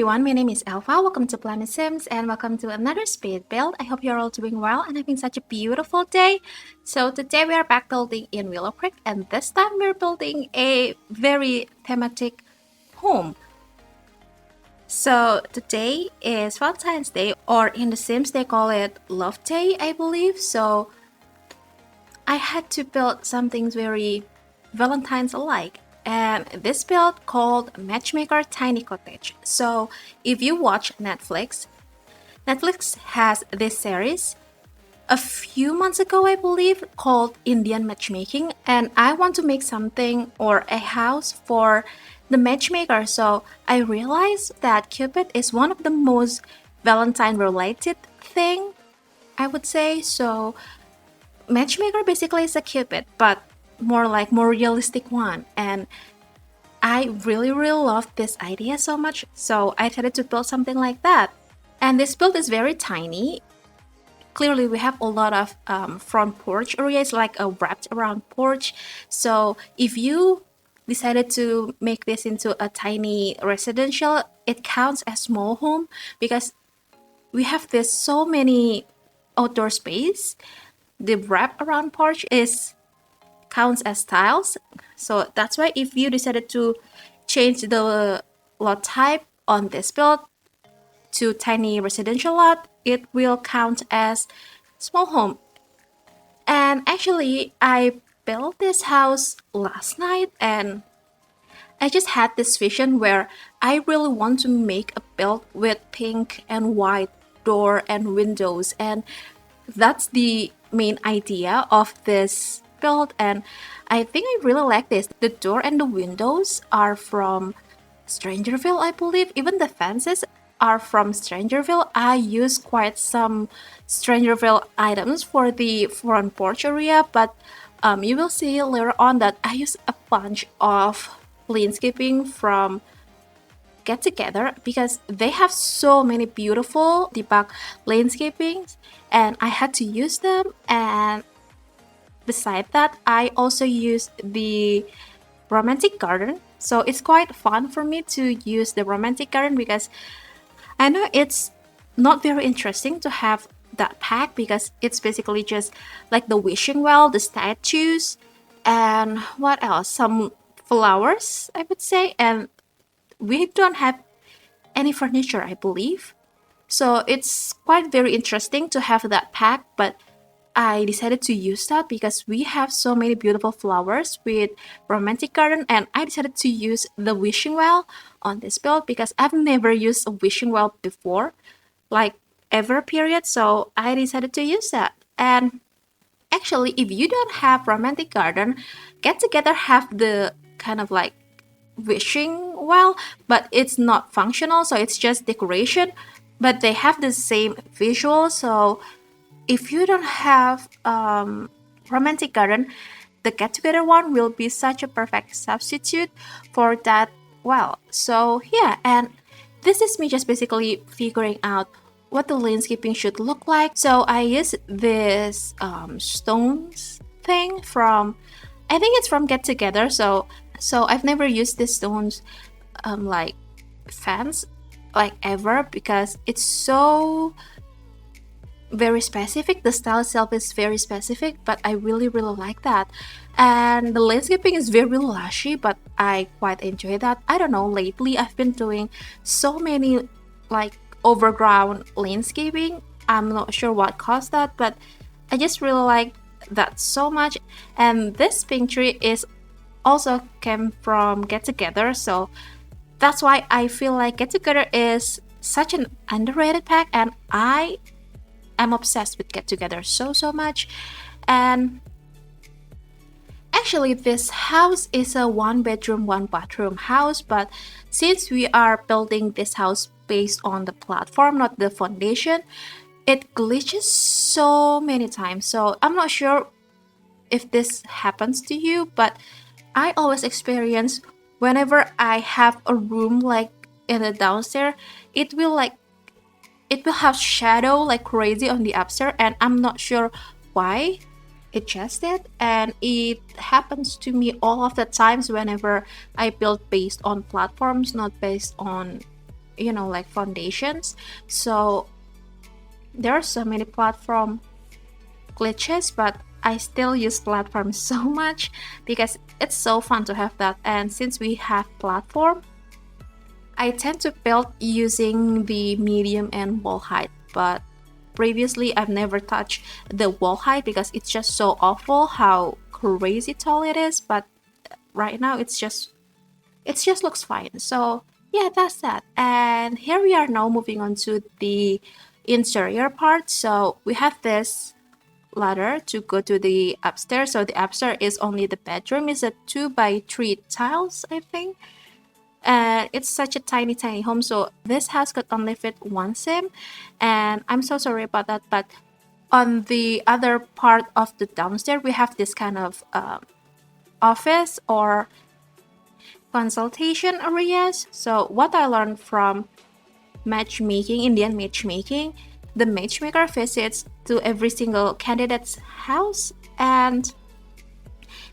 everyone, my name is Alpha. Welcome to plummysims and welcome to another speed build. I hope you're all doing well and having such a beautiful day. So today we are back building in Willow Creek, and this time we're building a very thematic home. So today is Valentine's Day, or in the Sims they call it Love Day, I believe. So I had to build something very Valentine's alike. And this build called Matchmaker Tiny Cottage. So if you watch Netflix has this series a few months ago, I believe, called Indian Matchmaking, and I want to make something or a house for the matchmaker. So I realized that Cupid is one of the most Valentine related thing, I would say. So Matchmaker basically is a Cupid, but more realistic one, and I really love this idea so much, so I decided to build something like that. And this build is very tiny. Clearly we have a lot of front porch area. It's like a wrapped around porch. So if you decided to make this into a tiny residential, it counts as small home because we have this so many outdoor space. The wrap around porch counts as tiles, so that's why if you decided to change the lot type on this build to tiny residential lot, it will count as small home. And actually I built this house last night, and I just had this vision where I really want to make a build with pink and white door and windows, and that's the main idea of this build. And I think I really like this. The door and the windows are from Strangerville, I believe. Even the fences are from Strangerville. I use quite some Strangerville items for the front porch area, but you will see later on that I use a bunch of landscaping from Get Together because they have so many beautiful debug landscapings, and I had to use them. And beside that, I also use the romantic garden. So it's quite fun for me to use the romantic garden because I know it's not very interesting to have that pack because it's basically just like the wishing well, the statues, and what else? Some flowers, I would say. And we don't have any furniture, I believe. So it's quite very interesting to have that pack, but I decided to use that because we have so many beautiful flowers with romantic garden, and I decided to use the wishing well on this build because I've never used a wishing well before, like ever period. So I decided to use that. And actually, if you don't have romantic garden, Get Together have the kind of like wishing well, but it's not functional, so it's just decoration, but they have the same visual. So if you don't have romantic garden, the Get Together one will be such a perfect substitute for that well. So yeah, and this is me just basically figuring out what the landscaping should look like. So I use this stones thing from, I think it's from Get Together. So I've never used these stones like fence like ever because it's so very specific. The style itself is very specific, but I really like that. And the landscaping is very lushy, but I quite enjoy that. I don't know, lately I've been doing so many like overground landscaping. I'm not sure what caused that, but I just really like that so much. And this pink tree is also came from Get Together, so that's why I feel like Get Together is such an underrated pack, and I am obsessed with Get Together so much. And actually this house is a 1-bedroom 1-bathroom house, but since we are building this house based on the platform, not the foundation, it glitches so many times. So I'm not sure if this happens to you, but I always experience whenever I have a room like in the downstairs, it will have shadow like crazy on the upstairs, and I'm not sure why. It just did, and it happens to me all of the times whenever I build based on platforms, not based on like foundations. So there are so many platform glitches, but I still use platform so much because it's so fun to have that. And since we have platform, I tend to build using the medium and wall height, but previously I've never touched the wall height because it's just so awful how crazy tall it is. But right now it just looks fine. So yeah, that's that. And here we are now moving on to the interior part. So we have this ladder to go to the upstairs. So the upstairs is only the bedroom. Is a 2x3 tiles, I think. And it's such a tiny home, so this house could only fit one sim, and I'm so sorry about that. But on the other part of the downstairs, we have this kind of office or consultation areas. So what I learned from Indian matchmaking, the matchmaker visits to every single candidate's house, and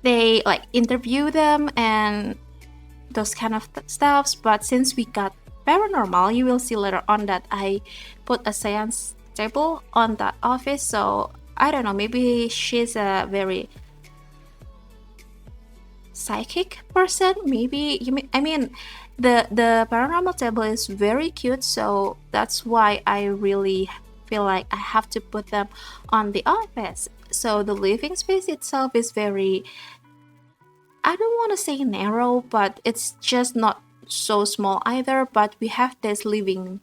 they like interview them and those kind of stuffs. But since we got paranormal, you will see later on that I put a seance table on that office. So I don't know, maybe she's a very psychic person. Maybe I mean the paranormal table is very cute, so that's why I really feel like I have to put them on the office. So the living space itself is very, I don't want to say narrow, but it's just not so small either. But we have this living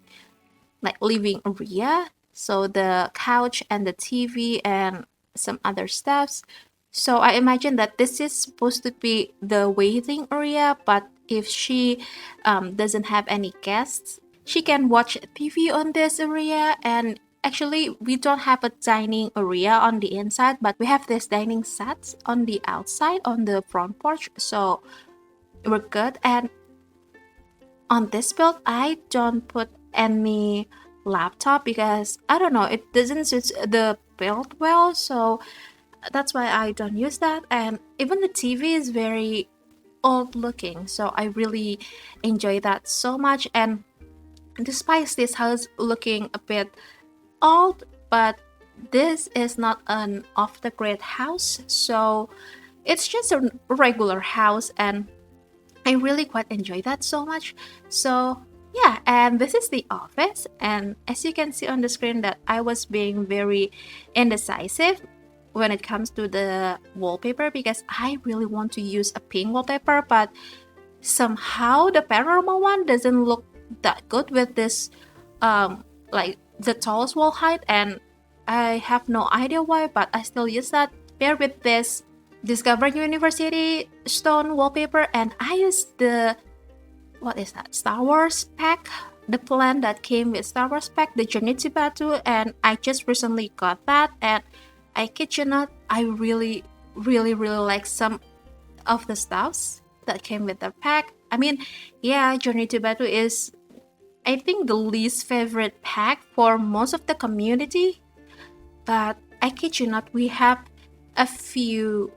area, so the couch and the TV and some other stuffs. So I imagine that this is supposed to be the waiting area, but if she doesn't have any guests, she can watch TV on this area. And actually, we don't have a dining area on the inside, but we have this dining set on the outside on the front porch, so we're good. And on this build, I don't put any laptop because I don't know, it doesn't suit the build well, so that's why I don't use that. And even the TV is very old looking, so I really enjoy that so much. And despite this house looking a bit old, but this is not an off the grid house, so it's just a regular house, and I really quite enjoy that so much. So yeah, and this is the office, and as you can see on the screen that I was being very indecisive when it comes to the wallpaper because I really want to use a pink wallpaper, but somehow the paranormal one doesn't look that good with this like the tallest wall height, and I have no idea why, but I still use that paired with this Discover University stone wallpaper. And I used the, what is that, Star Wars pack, the plan that came with Star Wars pack, the Journey to Batu, and I just recently got that, and I kid you not, I really like some of the stuffs that came with the pack. I mean, yeah, Journey to Batu is, I think, the least favorite pack for most of the community, but I kid you not, we have a few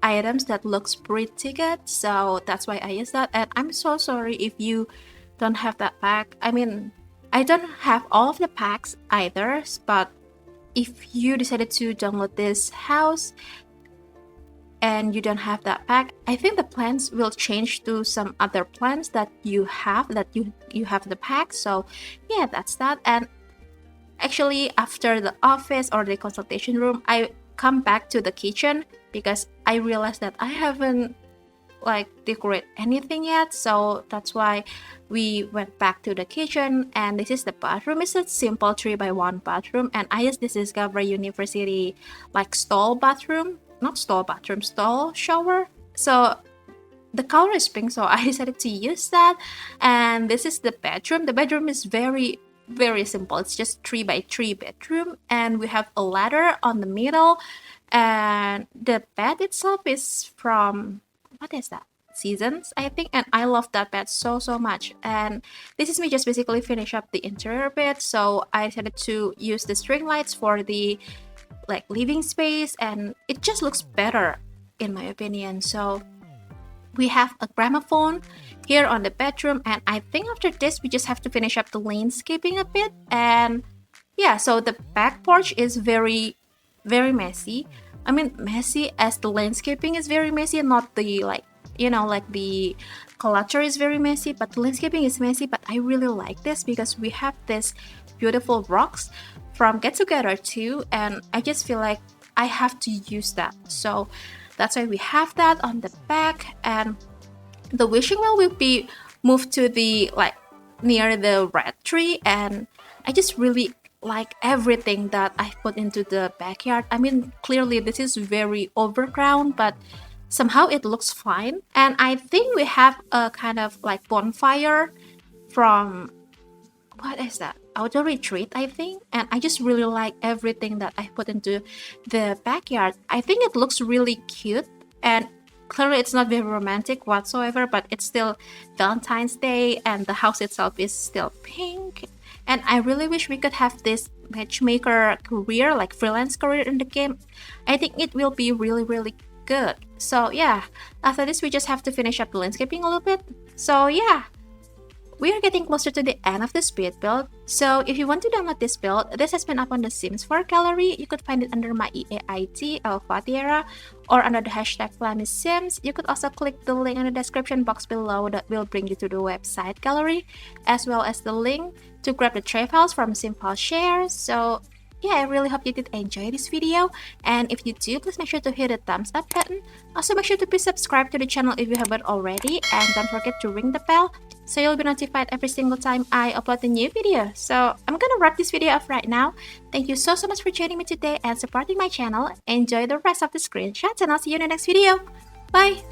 items that looks pretty good, so that's why I use that. And I'm so sorry if you don't have that pack. I mean, I don't have all of the packs either, but if you decided to download this house and you don't have that pack, I think the plans will change to some other plans that you have, that you have the pack. So yeah, that's that. And actually, after the office or the consultation room, I come back to the kitchen because I realized that I haven't like decorate anything yet, so that's why we went back to the kitchen. And this is the bathroom. It's a simple 3x1 bathroom, and I use this Discover University like stall bathroom, not stall bathroom, stall shower. So the color is pink, so I decided to use that. And this is the bedroom. The bedroom is very simple. It's just 3x3 bedroom, and we have a ladder on the middle, and the bed itself is from, what is that, Seasons, I think, and I love that bed so much. And this is me just basically finish up the interior bit, so I decided to use the string lights for the like living space, and it just looks better in my opinion. So We have a gramophone here on the bedroom, and I think after this we just have to finish up the landscaping a bit. And yeah, so the back porch is very messy. I mean, messy as the landscaping is very messy, and not the like, you know, like the clutter is very messy, but the landscaping is messy. But I really like this because we have this beautiful rocks from Get Together too, and I just feel like I have to use that. So that's why we have that on the back. And the wishing well will be moved to the like near the red tree, and I just really like everything that I put into the backyard. I mean, clearly this is very overground, but somehow it looks fine. And I think we have a kind of like bonfire from, what is that, outdoor retreat, I think. And I just really like everything that I put into the backyard. I think it looks really cute, and clearly it's not very romantic whatsoever, but it's still Valentine's Day and the house itself is still pink. And I really wish we could have this matchmaker career, like freelance career in the game. I think it will be really good. So yeah, after this we just have to finish up the landscaping a little bit. So yeah, we are getting closer to the end of the speed build. So if you want to download this build, this has been up on the Sims 4 gallery. You could find it under my EAIT, elfathiera, or under the hashtag plummysims. You could also click the link in the description box below that will bring you to the website gallery, as well as the link to grab the tray files from Simple Share. So yeah, I really hope you did enjoy this video, and if you do, please make sure to hit the thumbs up button. Also make sure to be subscribed to the channel if you haven't already, and don't forget to ring the bell so you'll be notified every single time I upload a new video. So I'm gonna wrap this video up right now. Thank you so much for joining me today and supporting my channel. Enjoy the rest of the screenshots, and I'll see you in the next video. Bye!